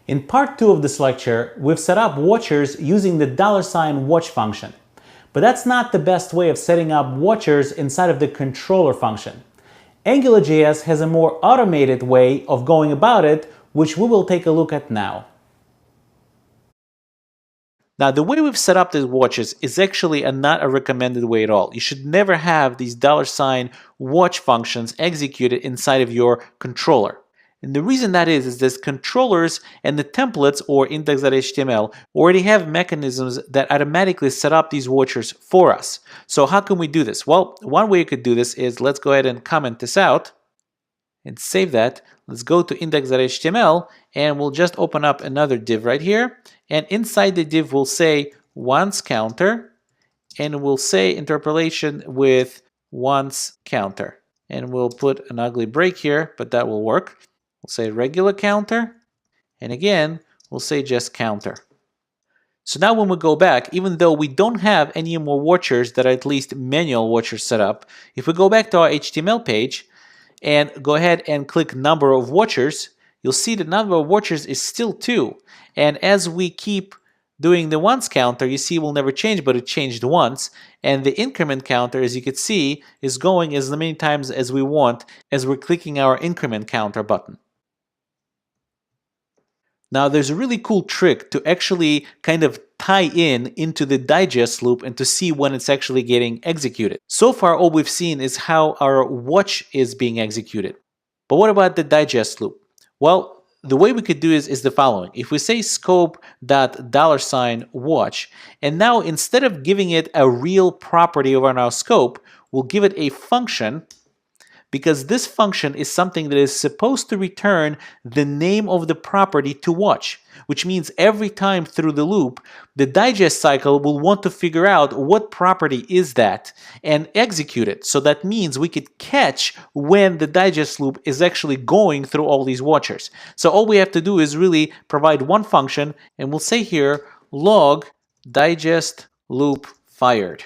In part 2 of this lecture, we've set up watchers using the $watch function. But that's not the best way of setting up watchers inside of the controller function. AngularJS has a more automated way of going about it, which we will take a look at now. Now, the way we've set up these watches is actually not a recommended way at all. You should never have these $watch functions executed inside of your controller. And the reason that is this controllers and the templates or index.html already have mechanisms that automatically set up these watchers for us. So how can we do this? Well, one way you could do this is, let's go ahead and comment this out and save that. Let's go to index.html and we'll just open up another div right here. And inside the div we'll say once counter and we'll say interpolation with once counter. And we'll put an ugly break here, but that will work. We'll say regular counter, and again, we'll say just counter. So now when we go back, even though we don't have any more watchers that are at least manual watchers set up, if we go back to our HTML page and go ahead and click number of watchers, you'll see the number of watchers is still 2. And as we keep doing the once counter, you see it will never change, but it changed once. And the increment counter, as you can see, is going as many times as we want as we're clicking our increment counter button. Now, there's a really cool trick to actually kind of tie into the digest loop and to see when it's actually getting executed. So far, all we've seen is how our watch is being executed. But what about the digest loop? Well, the way we could do is the following. If we say scope.$watch, and now instead of giving it a real property over in our scope, we'll give it a function, because this function is something that is supposed to return the name of the property to watch, which means every time through the loop, the digest cycle will want to figure out what property is that and execute it. So that means we could catch when the digest loop is actually going through all these watchers. So all we have to do is really provide one function, and we'll say here log digest loop fired.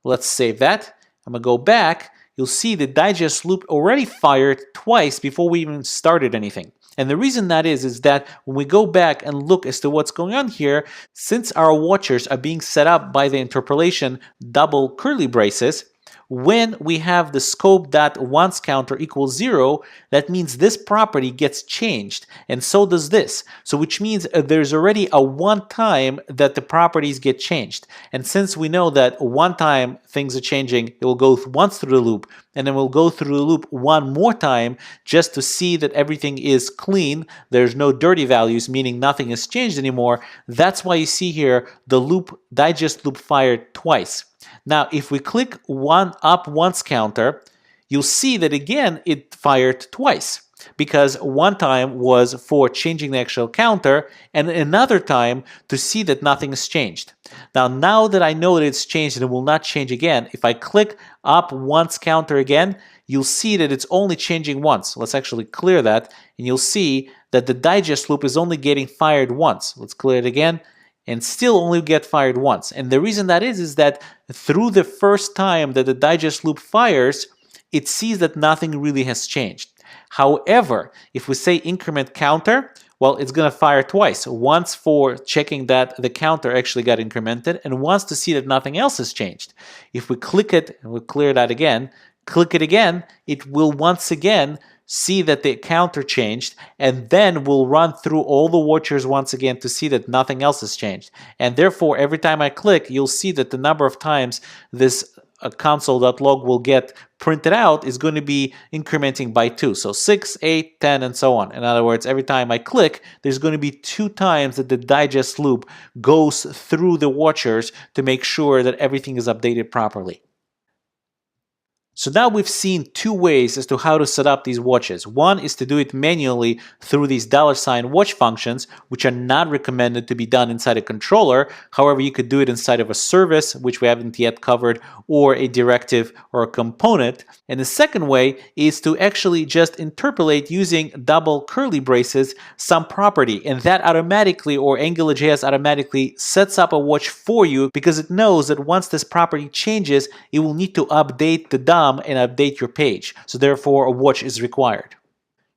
Let's save that. I'm going to go back. You'll see the digest loop already fired twice before we even started anything. And the reason that is that when we go back and look as to what's going on here, since our watchers are being set up by the interpolation double curly braces, when we have the scope.once counter equals 0, that means this property gets changed, and so does this. So which means there's already a one time that the properties get changed. And since we know that one time things are changing, it will go once through the loop, and then we'll go through the loop one more time just to see that everything is clean, there's no dirty values, meaning nothing has changed anymore. That's why you see here the digest loop fired twice. Now, if we click once counter, you'll see that again it fired twice, because one time was for changing the actual counter and another time to see that nothing has changed. Now that I know that it's changed and it will not change again, if I click once counter again, you'll see that it's only changing once. Let's actually clear that, and you'll see that the digest loop is only getting fired once. Let's clear it again. And still only get fired once. And the reason that is that through the first time that the digest loop fires, it sees that nothing really has changed. However, if we say increment counter, well, it's going to fire twice. Once for checking that the counter actually got incremented, and once to see that nothing else has changed. If we click it, and we'll clear that again, click it again, it will once again see that the counter changed, and then we'll run through all the watchers once again to see that nothing else has changed. And therefore, every time I click, you'll see that the number of times this console.log will get printed out is going to be incrementing by 2. So 6, 8, 10, and so on. In other words, every time I click, there's going to be 2 times that the digest loop goes through the watchers to make sure that everything is updated properly. So now we've seen 2 ways as to how to set up these watches. One is to do it manually through these $watch functions, which are not recommended to be done inside a controller. However, you could do it inside of a service, which we haven't yet covered, or a directive or a component. And the second way is to actually just interpolate using double curly braces some property, and that automatically, or AngularJS automatically sets up a watch for you, because it knows that once this property changes, it will need to update the DOM come and update your page. So therefore, a watch is required.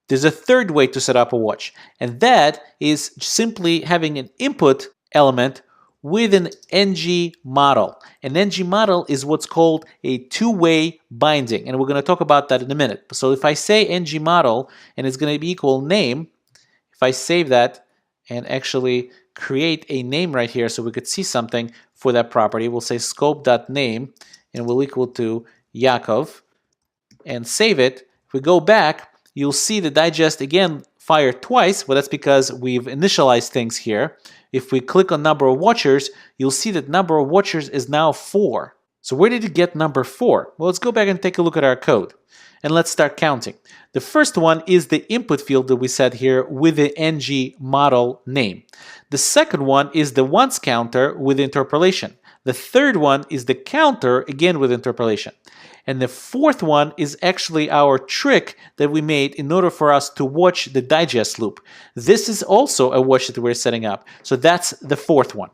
There's a third way to set up a watch, and that is simply having an input element with an ng model. An ng model is what's called a two-way binding, and we're going to talk about that in a minute. So if I say ng model and it's going to be equal name, if I save that and actually create a name right here so we could see something for that property, we'll say scope.name and will equal to Yaakov and save it. If we go back, you'll see the digest again fired twice. Well, that's because we've initialized things here. If we click on number of watchers, you'll see that number of watchers is now 4. So where did it get number 4? Well, let's go back and take a look at our code. And let's start counting. The first one is the input field that we set here with the ng model name. The second one is the once counter with interpolation. The third one is the counter, again with interpolation. And the fourth one is actually our trick that we made in order for us to watch the digest loop. This is also a watch that we're setting up. So that's the fourth one.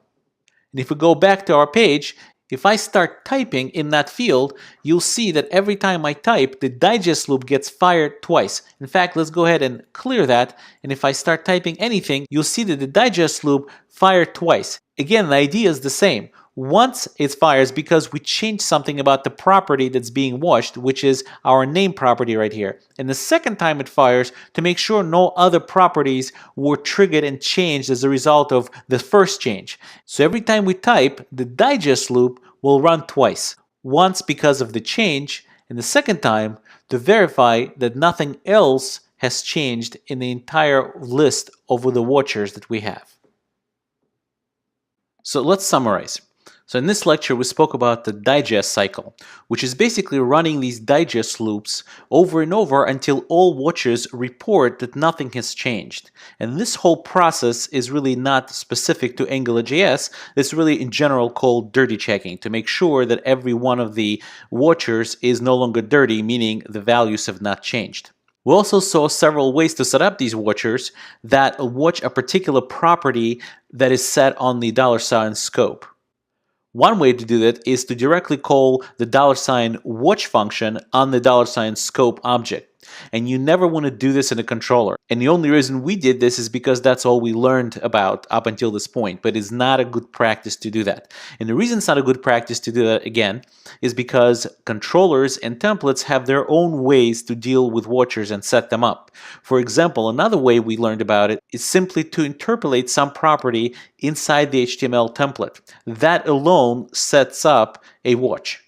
And if we go back to our page, if I start typing in that field, you'll see that every time I type, the digest loop gets fired twice. In fact, let's go ahead and clear that. And if I start typing anything, you'll see that the digest loop fired twice. Again, the idea is the same. Once it fires because we changed something about the property that's being watched, which is our name property right here. And the second time it fires to make sure no other properties were triggered and changed as a result of the first change. So every time we type, the digest loop will run twice. Once because of the change, and the second time to verify that nothing else has changed in the entire list of the watchers that we have. So let's summarize. So in this lecture, we spoke about the digest cycle, which is basically running these digest loops over and over until all watchers report that nothing has changed. And this whole process is really not specific to AngularJS. It's really in general called dirty checking to make sure that every one of the watchers is no longer dirty, meaning the values have not changed. We also saw several ways to set up these watchers that watch a particular property that is set on the $ scope. One way to do that is to directly call the $watch function on the $scope object. And you never want to do this in a controller. And the only reason we did this is because that's all we learned about up until this point, but it's not a good practice to do that. And the reason it's not a good practice to do that, again, is because controllers and templates have their own ways to deal with watchers and set them up. For example, another way we learned about it is simply to interpolate some property inside the HTML template. That alone sets up a watch.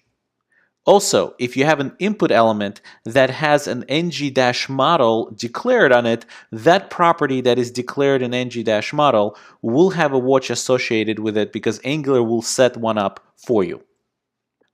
Also, if you have an input element that has an ng-model declared on it, that property that is declared in ng-model will have a watch associated with it because Angular will set one up for you.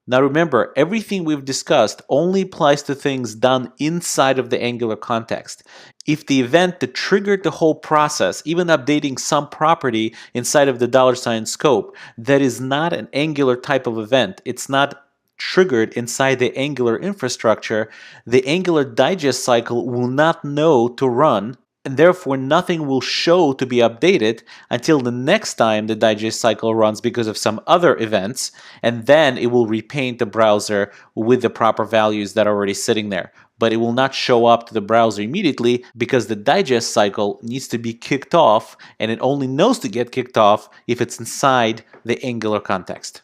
Now remember, everything we've discussed only applies to things done inside of the Angular context. If the event that triggered the whole process, even updating some property inside of the $scope, that is not an Angular type of event, it's not triggered inside the Angular infrastructure, the Angular digest cycle will not know to run, and therefore nothing will show to be updated until the next time the digest cycle runs because of some other events, and then it will repaint the browser with the proper values that are already sitting there. But it will not show up to the browser immediately because the digest cycle needs to be kicked off, and it only knows to get kicked off if it's inside the Angular context.